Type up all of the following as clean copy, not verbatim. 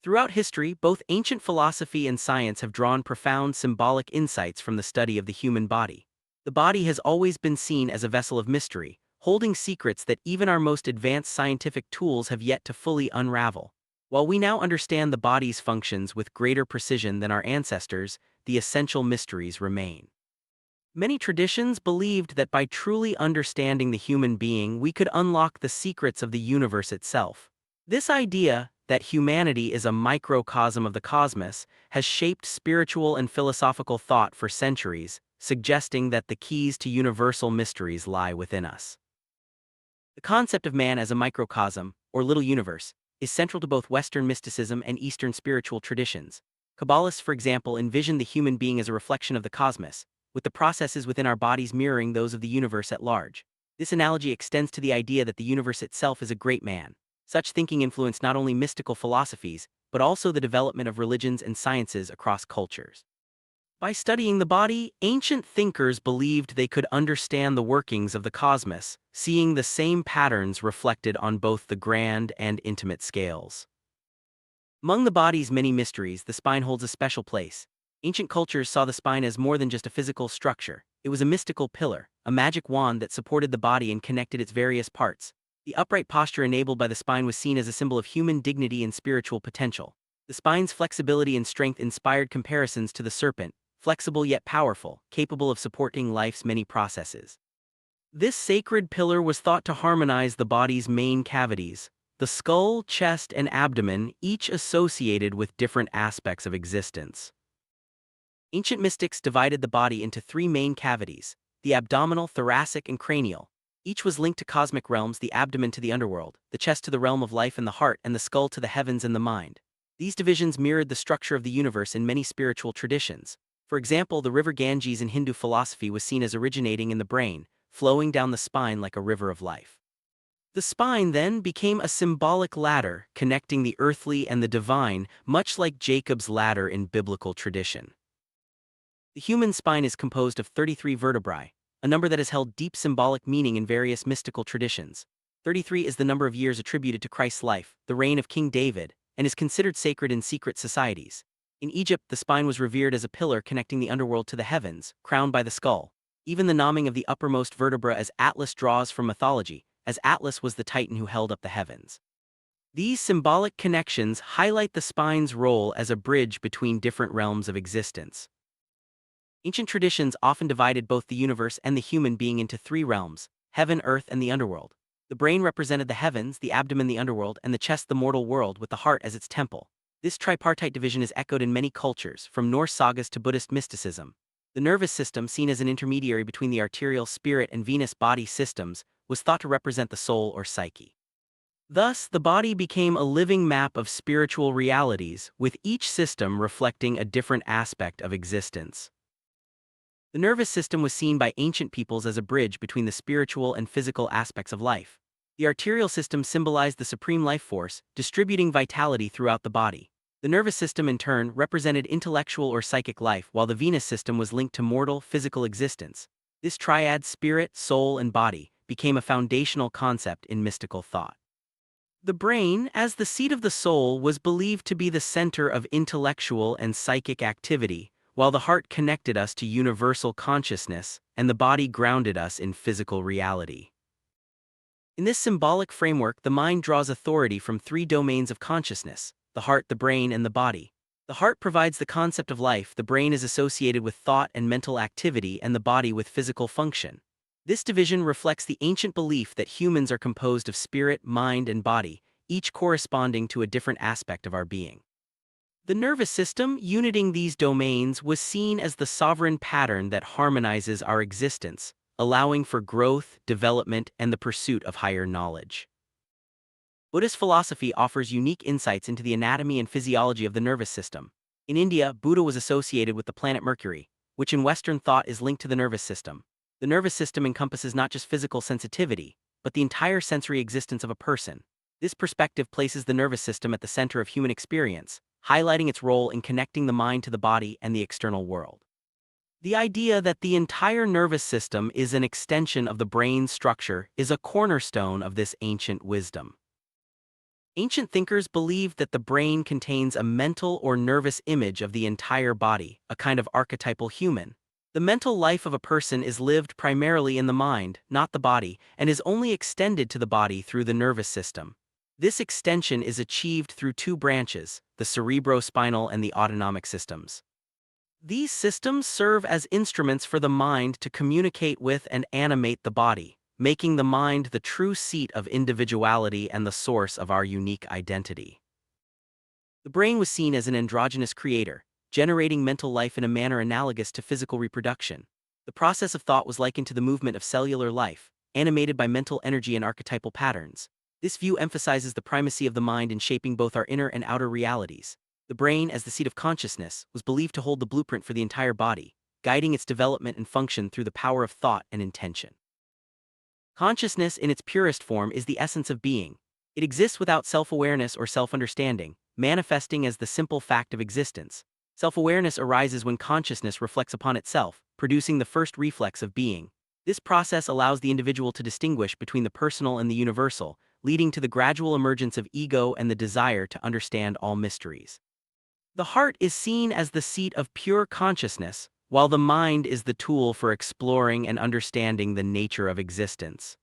Throughout history, both ancient philosophy and science have drawn profound symbolic insights from the study of the human body. The body has always been seen as a vessel of mystery, holding secrets that even our most advanced scientific tools have yet to fully unravel. While we now understand the body's functions with greater precision than our ancestors, the essential mysteries remain. Many traditions believed that by truly understanding the human being, we could unlock the secrets of the universe itself. This idea, that humanity is a microcosm of the cosmos, has shaped spiritual and philosophical thought for centuries, suggesting that the keys to universal mysteries lie within us. The concept of man as a microcosm, or little universe, is central to both Western mysticism and Eastern spiritual traditions. Kabbalists, for example, envision the human being as a reflection of the cosmos, with the processes within our bodies mirroring those of the universe at large. This analogy extends to the idea that the universe itself is a great man. Such thinking influenced not only mystical philosophies, but also the development of religions and sciences across cultures. By studying the body, ancient thinkers believed they could understand the workings of the cosmos, seeing the same patterns reflected on both the grand and intimate scales. Among the body's many mysteries, the spine holds a special place. Ancient cultures saw the spine as more than just a physical structure. It was a mystical pillar, a magic wand that supported the body and connected its various parts. The upright posture enabled by the spine was seen as a symbol of human dignity and spiritual potential. The spine's flexibility and strength inspired comparisons to the serpent, flexible yet powerful, capable of supporting life's many processes. This sacred pillar was thought to harmonize the body's main cavities, the skull, chest, and abdomen, each associated with different aspects of existence. Ancient mystics divided the body into three main cavities: the abdominal, thoracic, and cranial. Each was linked to cosmic realms: the abdomen to the underworld, the chest to the realm of life and the heart, and the skull to the heavens and the mind. These divisions mirrored the structure of the universe in many spiritual traditions. For example, the river Ganges in Hindu philosophy was seen as originating in the brain, flowing down the spine like a river of life. The spine then became a symbolic ladder, connecting the earthly and the divine, much like Jacob's ladder in biblical tradition. The human spine is composed of 33 vertebrae, a number that has held deep symbolic meaning in various mystical traditions. 33 is the number of years attributed to Christ's life, the reign of King David, and is considered sacred in secret societies. In Egypt, the spine was revered as a pillar connecting the underworld to the heavens, crowned by the skull. Even the naming of the uppermost vertebra as Atlas draws from mythology, as Atlas was the titan who held up the heavens. These symbolic connections highlight the spine's role as a bridge between different realms of existence. Ancient traditions often divided both the universe and the human being into three realms: heaven, earth, and the underworld. The brain represented the heavens, the abdomen the underworld, and the chest the mortal world, with the heart as its temple. This tripartite division is echoed in many cultures, from Norse sagas to Buddhist mysticism. The nervous system, seen as an intermediary between the arterial spirit and venous body systems, was thought to represent the soul or psyche. Thus, the body became a living map of spiritual realities, with each system reflecting a different aspect of existence. The nervous system was seen by ancient peoples as a bridge between the spiritual and physical aspects of life. The arterial system symbolized the supreme life force, distributing vitality throughout the body. The nervous system, in turn, represented intellectual or psychic life, while the venous system was linked to mortal, physical existence. This triad, spirit, soul, and body, became a foundational concept in mystical thought. The brain, as the seat of the soul, was believed to be the center of intellectual and psychic activity, while the heart connected us to universal consciousness, and the body grounded us in physical reality. In this symbolic framework, the mind draws authority from three domains of consciousness: the heart, the brain, and the body. The heart provides the concept of life, the brain is associated with thought and mental activity, and the body with physical function. This division reflects the ancient belief that humans are composed of spirit, mind, and body, each corresponding to a different aspect of our being. The nervous system, uniting these domains, was seen as the sovereign pattern that harmonizes our existence, allowing for growth, development, and the pursuit of higher knowledge. Buddhist philosophy offers unique insights into the anatomy and physiology of the nervous system. In India, Buddha was associated with the planet Mercury, which in Western thought is linked to the nervous system. The nervous system encompasses not just physical sensitivity, but the entire sensory existence of a person. This perspective places the nervous system at the center of human experience, highlighting its role in connecting the mind to the body and the external world. The idea that the entire nervous system is an extension of the brain's structure is a cornerstone of this ancient wisdom. Ancient thinkers believed that the brain contains a mental or nervous image of the entire body, a kind of archetypal human. The mental life of a person is lived primarily in the mind, not the body, and is only extended to the body through the nervous system. This extension is achieved through two branches, the cerebrospinal and the autonomic systems. These systems serve as instruments for the mind to communicate with and animate the body, making the mind the true seat of individuality and the source of our unique identity. The brain was seen as an androgynous creator, generating mental life in a manner analogous to physical reproduction. The process of thought was likened to the movement of cellular life, animated by mental energy and archetypal patterns. This view emphasizes the primacy of the mind in shaping both our inner and outer realities. The brain, as the seat of consciousness, was believed to hold the blueprint for the entire body, guiding its development and function through the power of thought and intention. Consciousness in its purest form is the essence of being. It exists without self-awareness or self-understanding, manifesting as the simple fact of existence. Self-awareness arises when consciousness reflects upon itself, producing the first reflex of being. This process allows the individual to distinguish between the personal and the universal, leading to the gradual emergence of ego and the desire to understand all mysteries. The heart is seen as the seat of pure consciousness, while the mind is the tool for exploring and understanding the nature of existence.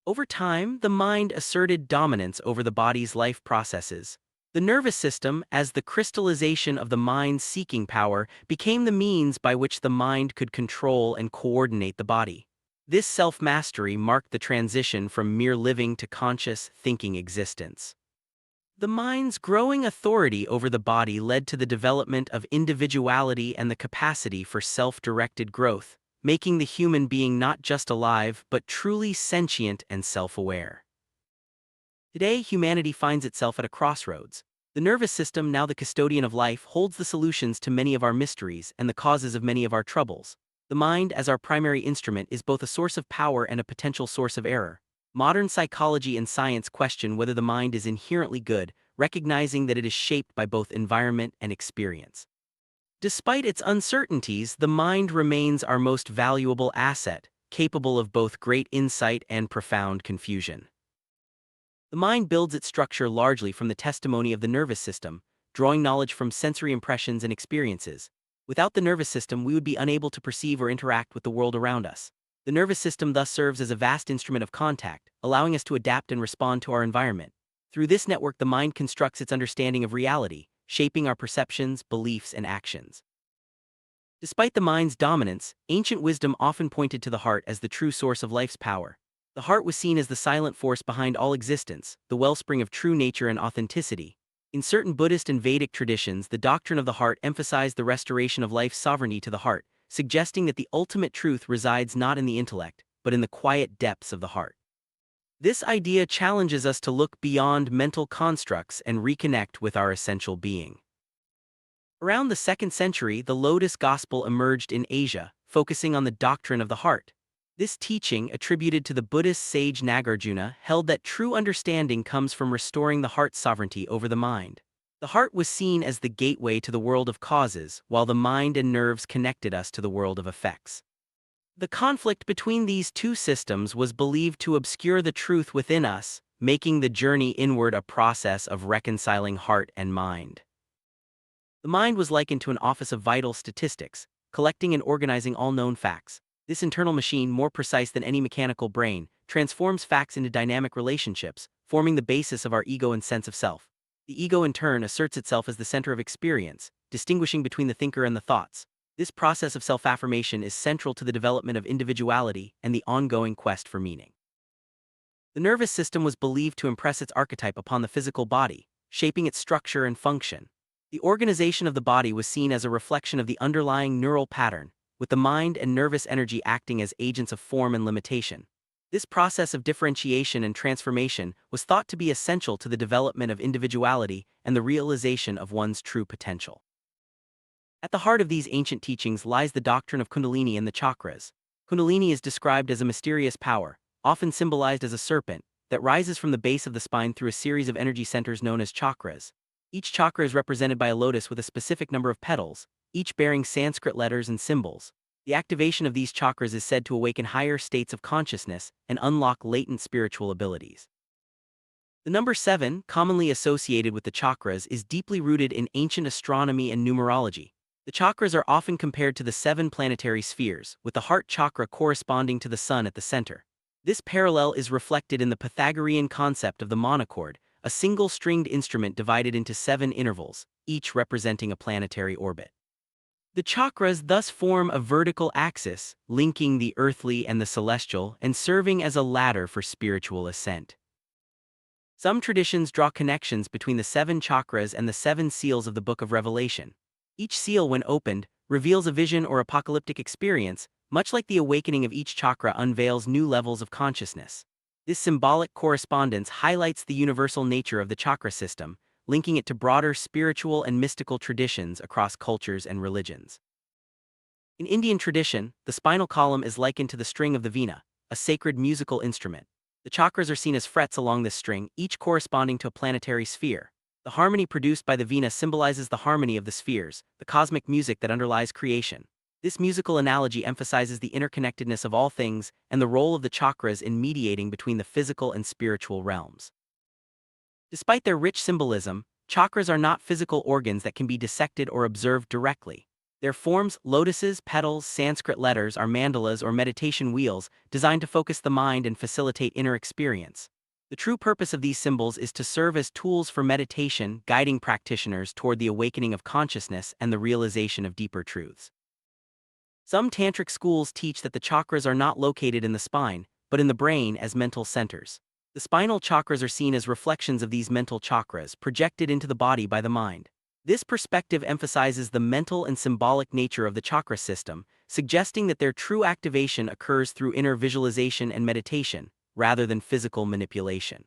Over time, the mind asserted dominance over the body's life processes. The nervous system, as the crystallization of the mind's seeking power, became the means by which the mind could control and coordinate the body. This self-mastery marked the transition from mere living to conscious, thinking existence. The mind's growing authority over the body led to the development of individuality and the capacity for self-directed growth, making the human being not just alive but truly sentient and self-aware. Today, humanity finds itself at a crossroads. The nervous system, now the custodian of life, holds the solutions to many of our mysteries and the causes of many of our troubles. The mind, as our primary instrument, is both a source of power and a potential source of error. Modern psychology and science question whether the mind is inherently good, recognizing that it is shaped by both environment and experience. Despite its uncertainties, the mind remains our most valuable asset, capable of both great insight and profound confusion. The mind builds its structure largely from the testimony of the nervous system, drawing knowledge from sensory impressions and experiences. Without the nervous system, we would be unable to perceive or interact with the world around us. The nervous system thus serves as a vast instrument of contact, allowing us to adapt and respond to our environment. Through this network, the mind constructs its understanding of reality, shaping our perceptions, beliefs, and actions. Despite the mind's dominance, ancient wisdom often pointed to the heart as the true source of life's power. The heart was seen as the silent force behind all existence, the wellspring of true nature and authenticity. In certain Buddhist and Vedic traditions, the doctrine of the heart emphasized the restoration of life's sovereignty to the heart, suggesting that the ultimate truth resides not in the intellect, but in the quiet depths of the heart. This idea challenges us to look beyond mental constructs and reconnect with our essential being. Around the 2nd century, the Lotus Gospel emerged in Asia, focusing on the doctrine of the heart. This teaching, attributed to the Buddhist sage Nagarjuna, held that true understanding comes from restoring the heart's sovereignty over the mind. The heart was seen as the gateway to the world of causes, while the mind and nerves connected us to the world of effects. The conflict between these two systems was believed to obscure the truth within us, making the journey inward a process of reconciling heart and mind. The mind was likened to an office of vital statistics, collecting and organizing all known facts. This internal machine, more precise than any mechanical brain, transforms facts into dynamic relationships, forming the basis of our ego and sense of self. The ego in turn asserts itself as the center of experience, distinguishing between the thinker and the thoughts. This process of self-affirmation is central to the development of individuality and the ongoing quest for meaning. The nervous system was believed to impress its archetype upon the physical body, shaping its structure and function. The organization of the body was seen as a reflection of the underlying neural pattern, with the mind and nervous energy acting as agents of form and limitation. This process of differentiation and transformation was thought to be essential to the development of individuality and the realization of one's true potential. At the heart of these ancient teachings lies the doctrine of Kundalini and the chakras. Kundalini is described as a mysterious power, often symbolized as a serpent, that rises from the base of the spine through a series of energy centers known as chakras. Each chakra is represented by a lotus with a specific number of petals, each bearing Sanskrit letters and symbols. The activation of these chakras is said to awaken higher states of consciousness and unlock latent spiritual abilities. The number 7, commonly associated with the chakras, is deeply rooted in ancient astronomy and numerology. The chakras are often compared to the 7 planetary spheres, with the heart chakra corresponding to the sun at the center. This parallel is reflected in the Pythagorean concept of the monochord, a single-stringed instrument divided into 7 intervals, each representing a planetary orbit. The chakras thus form a vertical axis, linking the earthly and the celestial and serving as a ladder for spiritual ascent. Some traditions draw connections between the 7 chakras and the 7 seals of the Book of Revelation. Each seal, when opened, reveals a vision or apocalyptic experience, much like the awakening of each chakra unveils new levels of consciousness. This symbolic correspondence highlights the universal nature of the chakra system, linking it to broader spiritual and mystical traditions across cultures and religions. In Indian tradition, the spinal column is likened to the string of the veena, a sacred musical instrument. The chakras are seen as frets along this string, each corresponding to a planetary sphere. The harmony produced by the veena symbolizes the harmony of the spheres, the cosmic music that underlies creation. This musical analogy emphasizes the interconnectedness of all things and the role of the chakras in mediating between the physical and spiritual realms. Despite their rich symbolism, chakras are not physical organs that can be dissected or observed directly. Their forms, lotuses, petals, Sanskrit letters, are mandalas or meditation wheels designed to focus the mind and facilitate inner experience. The true purpose of these symbols is to serve as tools for meditation, guiding practitioners toward the awakening of consciousness and the realization of deeper truths. Some tantric schools teach that the chakras are not located in the spine, but in the brain as mental centers. The spinal chakras are seen as reflections of these mental chakras projected into the body by the mind. This perspective emphasizes the mental and symbolic nature of the chakra system, suggesting that their true activation occurs through inner visualization and meditation, rather than physical manipulation.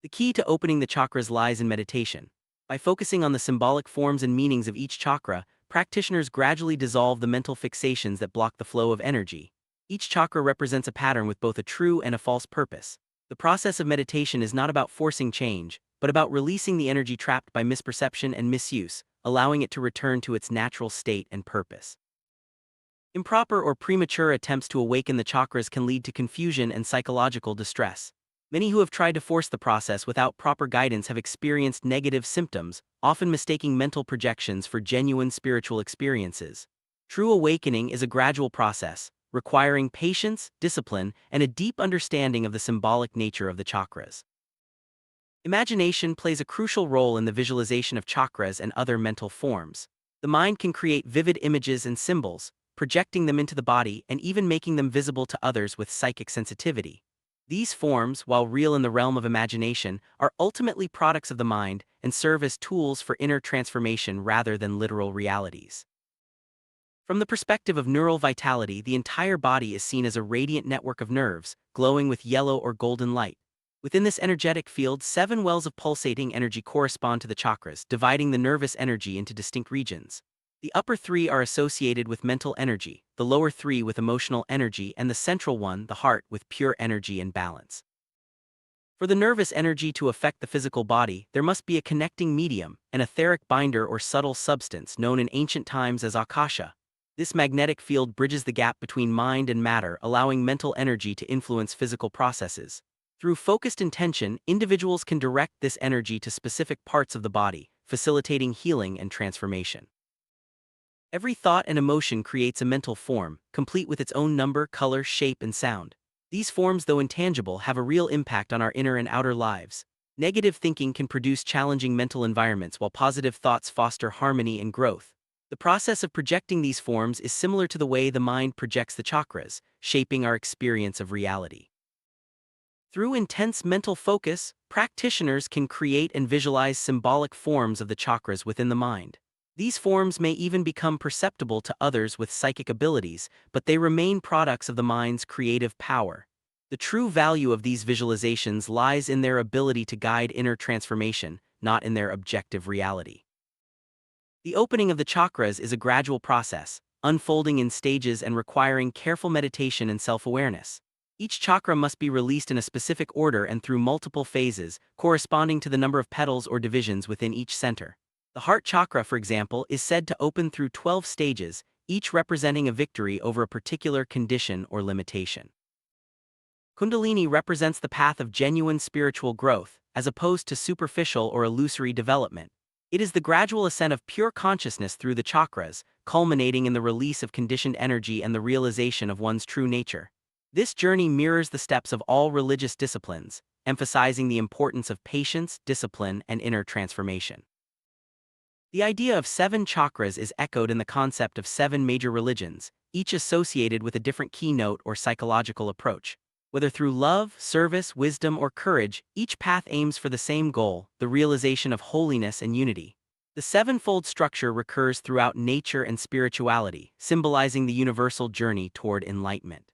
The key to opening the chakras lies in meditation. By focusing on the symbolic forms and meanings of each chakra, practitioners gradually dissolve the mental fixations that block the flow of energy. Each chakra represents a pattern with both a true and a false purpose. The process of meditation is not about forcing change, but about releasing the energy trapped by misperception and misuse, allowing it to return to its natural state and purpose. Improper or premature attempts to awaken the chakras can lead to confusion and psychological distress. Many who have tried to force the process without proper guidance have experienced negative symptoms, often mistaking mental projections for genuine spiritual experiences. True awakening is a gradual process, requiring patience, discipline, and a deep understanding of the symbolic nature of the chakras. Imagination plays a crucial role in the visualization of chakras and other mental forms. The mind can create vivid images and symbols, projecting them into the body and even making them visible to others with psychic sensitivity. These forms, while real in the realm of imagination, are ultimately products of the mind and serve as tools for inner transformation rather than literal realities. From the perspective of neural vitality, the entire body is seen as a radiant network of nerves, glowing with yellow or golden light. Within this energetic field, 7 wells of pulsating energy correspond to the chakras, dividing the nervous energy into distinct regions. The upper 3 are associated with mental energy, the lower 3 with emotional energy, and the central one, the heart, with pure energy and balance. For the nervous energy to affect the physical body, there must be a connecting medium, an etheric binder or subtle substance known in ancient times as akasha. This magnetic field bridges the gap between mind and matter, allowing mental energy to influence physical processes. Through focused intention, individuals can direct this energy to specific parts of the body, facilitating healing and transformation. Every thought and emotion creates a mental form, complete with its own number, color, shape, and sound. These forms, though intangible, have a real impact on our inner and outer lives. Negative thinking can produce challenging mental environments, while positive thoughts foster harmony and growth. The process of projecting these forms is similar to the way the mind projects the chakras, shaping our experience of reality. Through intense mental focus, practitioners can create and visualize symbolic forms of the chakras within the mind. These forms may even become perceptible to others with psychic abilities, but they remain products of the mind's creative power. The true value of these visualizations lies in their ability to guide inner transformation, not in their objective reality. The opening of the chakras is a gradual process, unfolding in stages and requiring careful meditation and self-awareness. Each chakra must be released in a specific order and through multiple phases, corresponding to the number of petals or divisions within each center. The heart chakra, for example, is said to open through 12 stages, each representing a victory over a particular condition or limitation. Kundalini represents the path of genuine spiritual growth, as opposed to superficial or illusory development. It is the gradual ascent of pure consciousness through the chakras, culminating in the release of conditioned energy and the realization of one's true nature. This journey mirrors the steps of all religious disciplines, emphasizing the importance of patience, discipline, and inner transformation. The idea of 7 chakras is echoed in the concept of 7 major religions, each associated with a different keynote or psychological approach. Whether through love, service, wisdom, or courage, each path aims for the same goal, the realization of holiness and unity. The sevenfold structure recurs throughout nature and spirituality, symbolizing the universal journey toward enlightenment.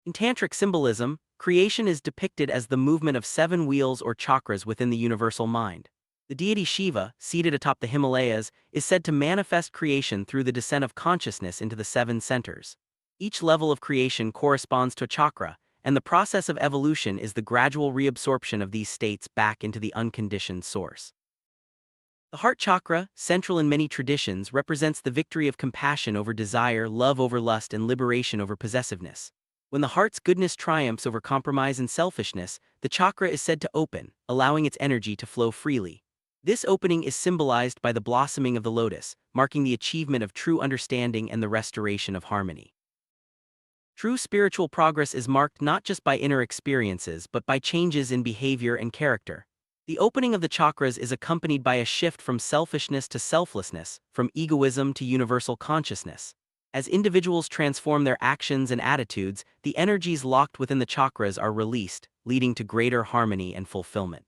In tantric symbolism, creation is depicted as the movement of 7 wheels or chakras within the universal mind. The deity Shiva, seated atop the Himalayas, is said to manifest creation through the descent of consciousness into the 7 centers. Each level of creation corresponds to a chakra, and the process of evolution is the gradual reabsorption of these states back into the unconditioned source. The heart chakra, central in many traditions, represents the victory of compassion over desire, love over lust, and liberation over possessiveness. When the heart's goodness triumphs over compromise and selfishness, the chakra is said to open, allowing its energy to flow freely. This opening is symbolized by the blossoming of the lotus, marking the achievement of true understanding and the restoration of harmony. True spiritual progress is marked not just by inner experiences but by changes in behavior and character. The opening of the chakras is accompanied by a shift from selfishness to selflessness, from egoism to universal consciousness. As individuals transform their actions and attitudes, the energies locked within the chakras are released, leading to greater harmony and fulfillment.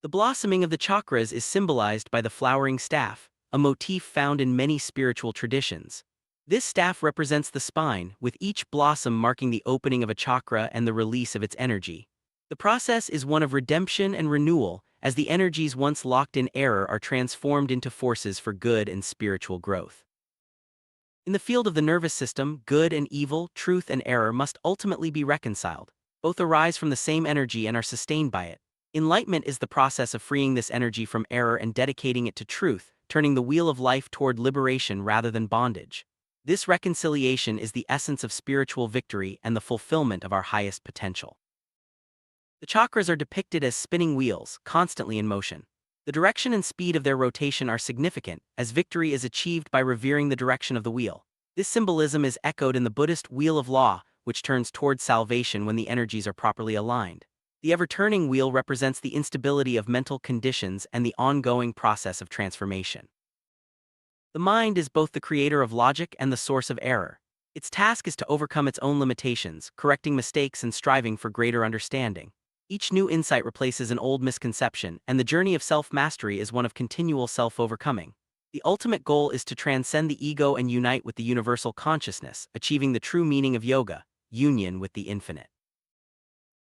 The blossoming of the chakras is symbolized by the flowering staff, a motif found in many spiritual traditions. This staff represents the spine, with each blossom marking the opening of a chakra and the release of its energy. The process is one of redemption and renewal, as the energies once locked in error are transformed into forces for good and spiritual growth. In the field of the nervous system, good and evil, truth and error must ultimately be reconciled. Both arise from the same energy and are sustained by it. Enlightenment is the process of freeing this energy from error and dedicating it to truth, turning the wheel of life toward liberation rather than bondage. This reconciliation is the essence of spiritual victory and the fulfillment of our highest potential. The chakras are depicted as spinning wheels, constantly in motion. The direction and speed of their rotation are significant, as victory is achieved by revering the direction of the wheel. This symbolism is echoed in the Buddhist Wheel of Law, which turns towards salvation when the energies are properly aligned. The ever-turning wheel represents the instability of mental conditions and the ongoing process of transformation. The mind is both the creator of logic and the source of error. Its task is to overcome its own limitations, correcting mistakes and striving for greater understanding. Each new insight replaces an old misconception, and the journey of self-mastery is one of continual self-overcoming. The ultimate goal is to transcend the ego and unite with the universal consciousness, achieving the true meaning of yoga, union with the infinite.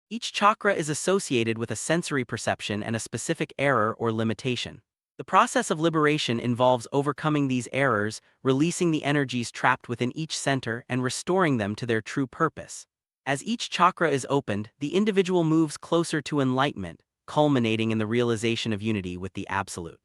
Each chakra is associated with a sensory perception and a specific error or limitation. The process of liberation involves overcoming these errors, releasing the energies trapped within each center, and restoring them to their true purpose. As each chakra is opened, the individual moves closer to enlightenment, culminating in the realization of unity with the Absolute.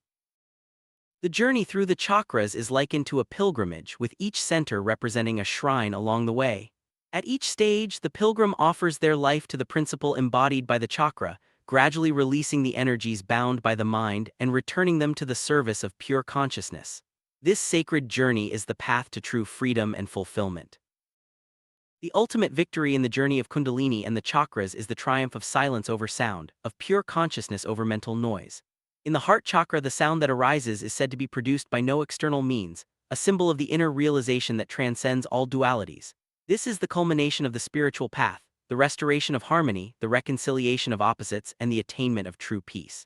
The journey through the chakras is likened to a pilgrimage, with each center representing a shrine along the way. At each stage, the pilgrim offers their life to the principle embodied by the chakra, gradually releasing the energies bound by the mind and returning them to the service of pure consciousness. This sacred journey is the path to true freedom and fulfillment. The ultimate victory in the journey of Kundalini and the chakras is the triumph of silence over sound, of pure consciousness over mental noise. In the heart chakra, the sound that arises is said to be produced by no external means, a symbol of the inner realization that transcends all dualities. This is the culmination of the spiritual path, the restoration of harmony, the reconciliation of opposites, and the attainment of true peace.